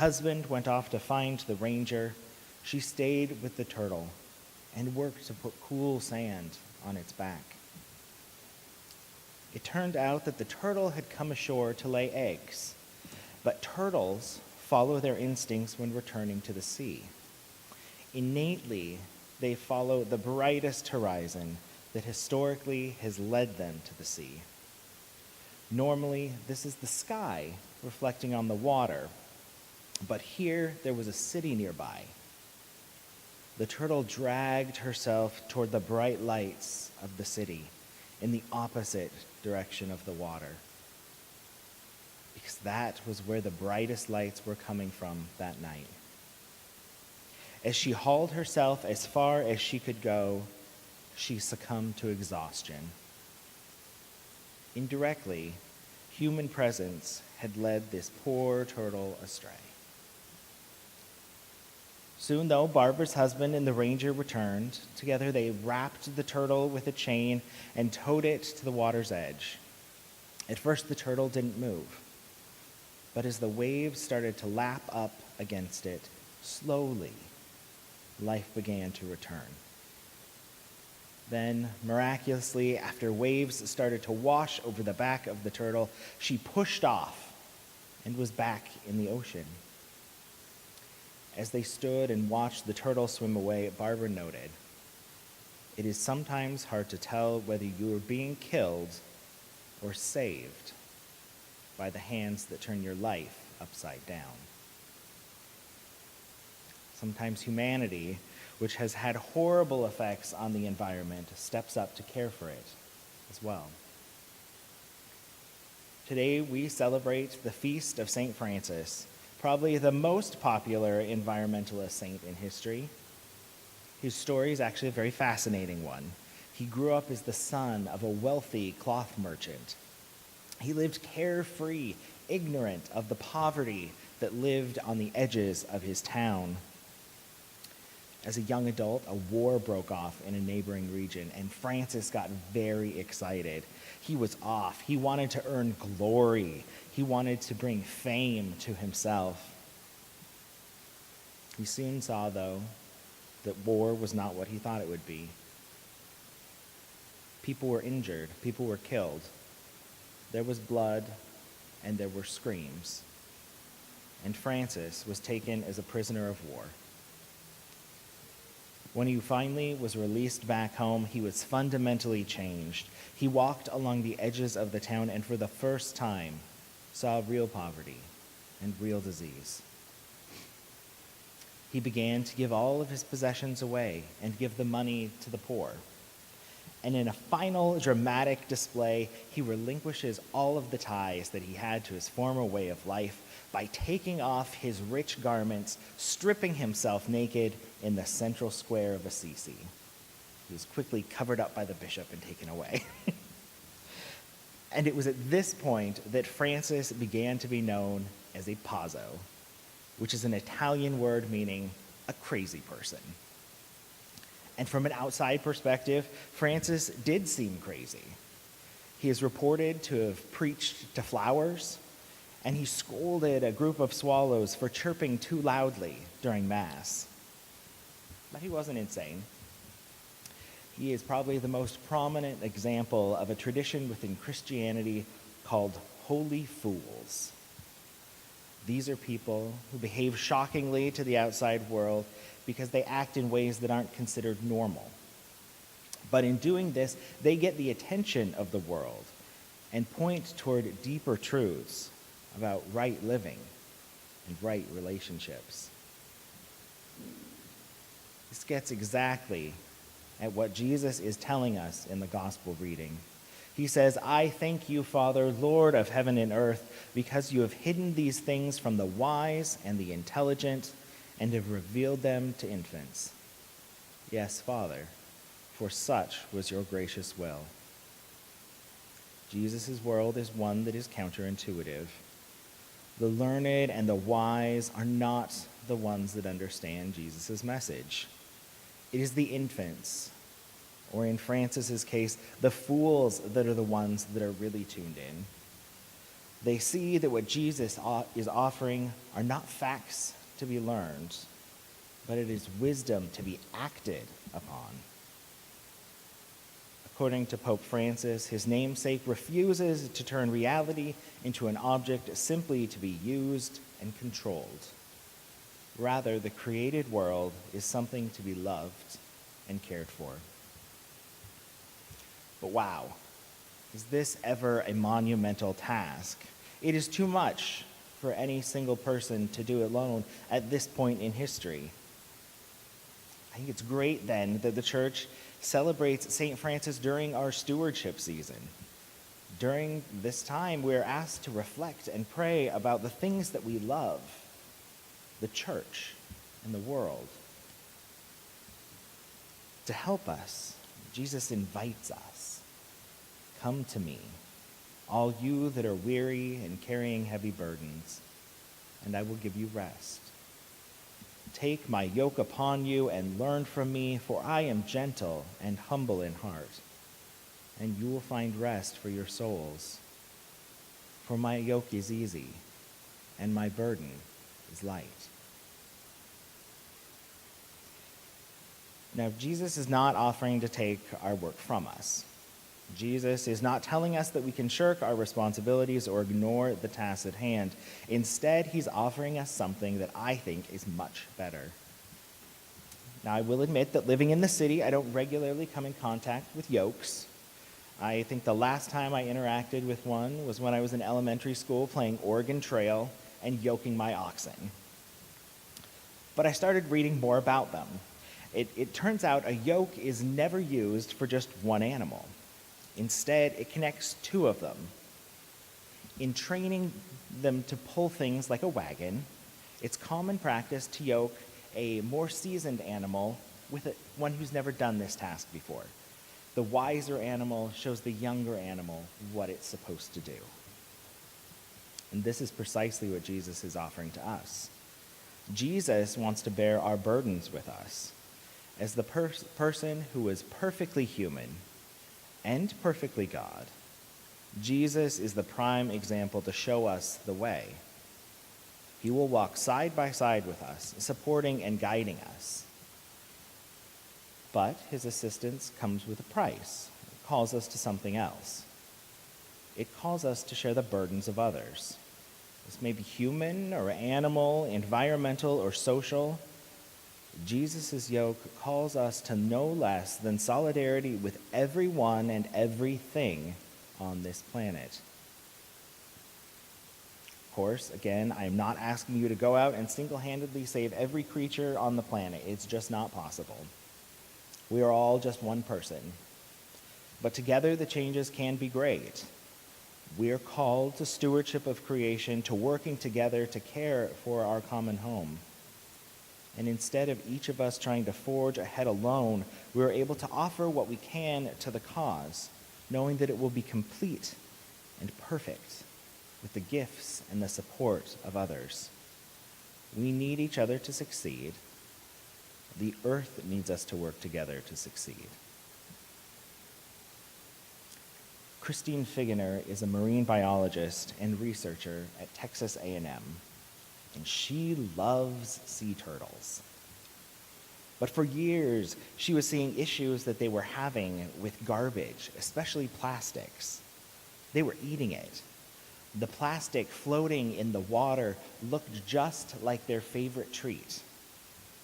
husband went off to find the ranger, she stayed with the turtle and worked to put cool sand on its back. It turned out that the turtle had come ashore to lay eggs, but turtles follow their instincts when returning to the sea. Innately, they follow the brightest horizon that historically has led them to the sea. Normally, this is the sky reflecting on the water, but here there was a city nearby. The turtle dragged herself toward the bright lights of the city in the opposite direction of the water, because that was where the brightest lights were coming from that night. As she hauled herself as far as she could go, she succumbed to exhaustion. Indirectly, human presence had led this poor turtle astray. Soon, though, Barbara's husband and the ranger returned. Together, they wrapped the turtle with a chain and towed it to the water's edge. At first, the turtle didn't move, but as the waves started to lap up against it, slowly, life began to return. Then, miraculously, after waves started to wash over the back of the turtle, she pushed off and was back in the ocean. As they stood and watched the turtle swim away, Barbara noted, "It is sometimes hard to tell whether you are being killed or saved by the hands that turn your life upside down." Sometimes humanity, which has had horrible effects on the environment, steps up to care for it as well. Today we celebrate the feast of St. Francis, probably the most popular environmentalist saint in history. His story is actually a very fascinating one. He grew up as the son of a wealthy cloth merchant. He lived carefree, ignorant of the poverty that lived on the edges of his town. As a young adult, a war broke off in a neighboring region, and Francis got very excited. He was off. He wanted to earn glory. He wanted to bring fame to himself. He soon saw, though, that war was not what he thought it would be. People were injured. People were killed. There was blood, and there were screams. And Francis was taken as a prisoner of war. When he finally was released back home, he was fundamentally changed. He walked along the edges of the town and for the first time saw real poverty and real disease. He began to give all of his possessions away and give the money to the poor. And in a final dramatic display, he relinquishes all of the ties that he had to his former way of life by taking off his rich garments, stripping himself naked in the central square of Assisi. He was quickly covered up by the bishop and taken away. And it was at this point that Francis began to be known as a pazzo, which is an Italian word meaning a crazy person. And from an outside perspective, Francis did seem crazy. He is reported to have preached to flowers, and he scolded a group of swallows for chirping too loudly during Mass. But he wasn't insane. He is probably the most prominent example of a tradition within Christianity called holy fools. These are people who behave shockingly to the outside world because they act in ways that aren't considered normal. But in doing this, they get the attention of the world and point toward deeper truths about right living and right relationships. This gets exactly at what Jesus is telling us in the gospel reading. He says, "I thank you, Father, Lord of heaven and earth, because you have hidden these things from the wise and the intelligent and have revealed them to infants. Yes, Father, for such was your gracious will." Jesus' world is one that is counterintuitive. The learned and the wise are not the ones that understand Jesus' message. It is the infants, or in Francis's case, the fools that are the ones that are really tuned in. They see that what Jesus is offering are not facts to be learned, but it is wisdom to be acted upon. According to Pope Francis, his namesake refuses to turn reality into an object simply to be used and controlled. Rather, the created world is something to be loved and cared for. But wow, is this ever a monumental task? It is too much for any single person to do alone at this point in history. I think it's great then that the church celebrates St. Francis during our stewardship season. During this time, we're asked to reflect and pray about the things that we love, the church and the world. To help us, Jesus invites us, "Come to me, all you that are weary and carrying heavy burdens, and I will give you rest. Take my yoke upon you and learn from me, for I am gentle and humble in heart, and you will find rest for your souls. For my yoke is easy, and my burden is light." Now, Jesus is not offering to take our work from us. Jesus is not telling us that we can shirk our responsibilities or ignore the tasks at hand. Instead, he's offering us something that I think is much better. Now, I will admit that living in the city, I don't regularly come in contact with yokes. I think the last time I interacted with one was when I was in elementary school playing Oregon Trail and yoking my oxen. But I started reading more about them. It turns out a yoke is never used for just one animal. Instead, it connects two of them. In training them to pull things like a wagon, it's common practice to yoke a more seasoned animal with one who's never done this task before. The wiser animal shows the younger animal what it's supposed to do. And this is precisely what Jesus is offering to us. Jesus wants to bear our burdens with us. As the person who is perfectly human and perfectly God, Jesus is the prime example to show us the way. He will walk side by side with us, supporting and guiding us. But his assistance comes with a price. It calls us to something else. It calls us to share the burdens of others. This may be human or animal, environmental or social. Jesus' yoke calls us to no less than solidarity with everyone and everything on this planet. Of course, again, I'm not asking you to go out and single-handedly save every creature on the planet. It's just not possible. We are all just one person. But together the changes can be great. We are called to stewardship of creation, to working together to care for our common home. And instead of each of us trying to forge ahead alone, we are able to offer what we can to the cause, knowing that it will be complete and perfect with the gifts and the support of others. We need each other to succeed. The earth needs us to work together to succeed. Christine Figener is a marine biologist and researcher at Texas A&M. And she loves sea turtles. But for years, she was seeing issues that they were having with garbage, especially plastics. They were eating it. The plastic floating in the water looked just like their favorite treat,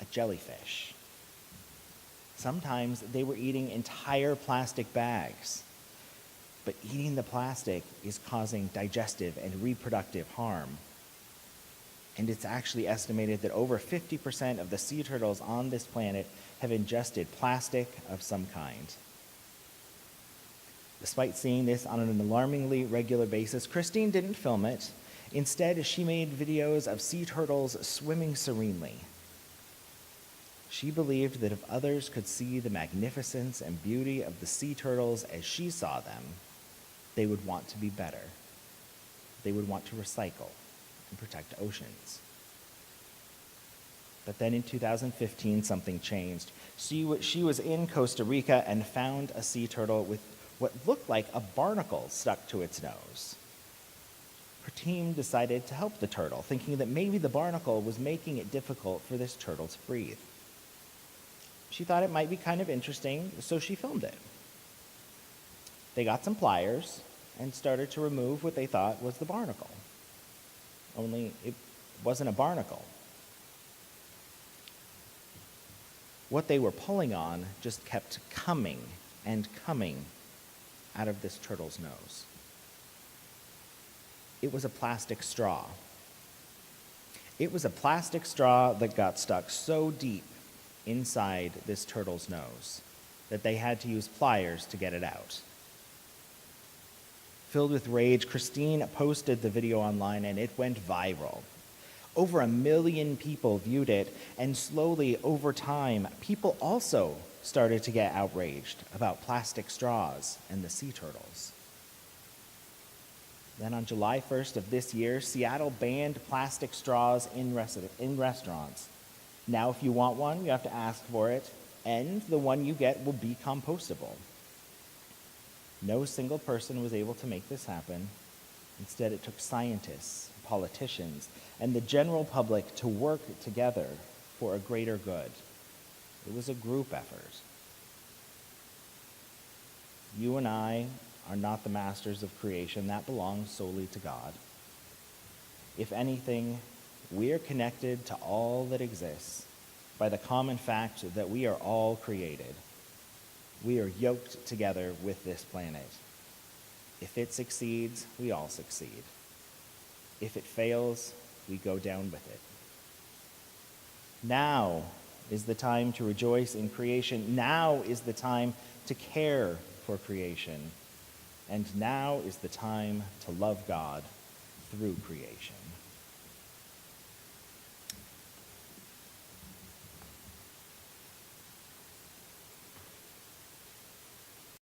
a jellyfish. Sometimes they were eating entire plastic bags. But eating the plastic is causing digestive and reproductive harm. And it's actually estimated that over 50% of the sea turtles on this planet have ingested plastic of some kind. Despite seeing this on an alarmingly regular basis, Christine didn't film it. Instead, she made videos of sea turtles swimming serenely. She believed that if others could see the magnificence and beauty of the sea turtles as she saw them, they would want to be better. They would want to recycle and protect oceans. But then in 2015, something changed. She was in Costa Rica and found a sea turtle with what looked like a barnacle stuck to its nose. Her team decided to help the turtle, thinking that maybe the barnacle was making it difficult for this turtle to breathe. She thought it might be kind of interesting, so she filmed it. They got some pliers and started to remove what they thought was the barnacle. Only it wasn't a barnacle. What they were pulling on just kept coming and coming out of this turtle's nose. It was a plastic straw. It was a plastic straw that got stuck so deep inside this turtle's nose that they had to use pliers to get it out. Filled with rage, Christine posted the video online and it went viral. Over 1 million people viewed it, and slowly, over time, people also started to get outraged about plastic straws and the sea turtles. Then on July 1st of this year, Seattle banned plastic straws in restaurants. Now if you want one, you have to ask for it, and the one you get will be compostable. No single person was able to make this happen. Instead, it took scientists, politicians, and the general public to work together for a greater good. It was a group effort. You and I are not the masters of creation. That belongs solely to God. If anything, we are connected to all that exists by the common fact that we are all created. We are yoked together with this planet. If it succeeds, we all succeed. If it fails, we go down with it. Now is the time to rejoice in creation. Now is the time to care for creation. And now is the time to love God through creation.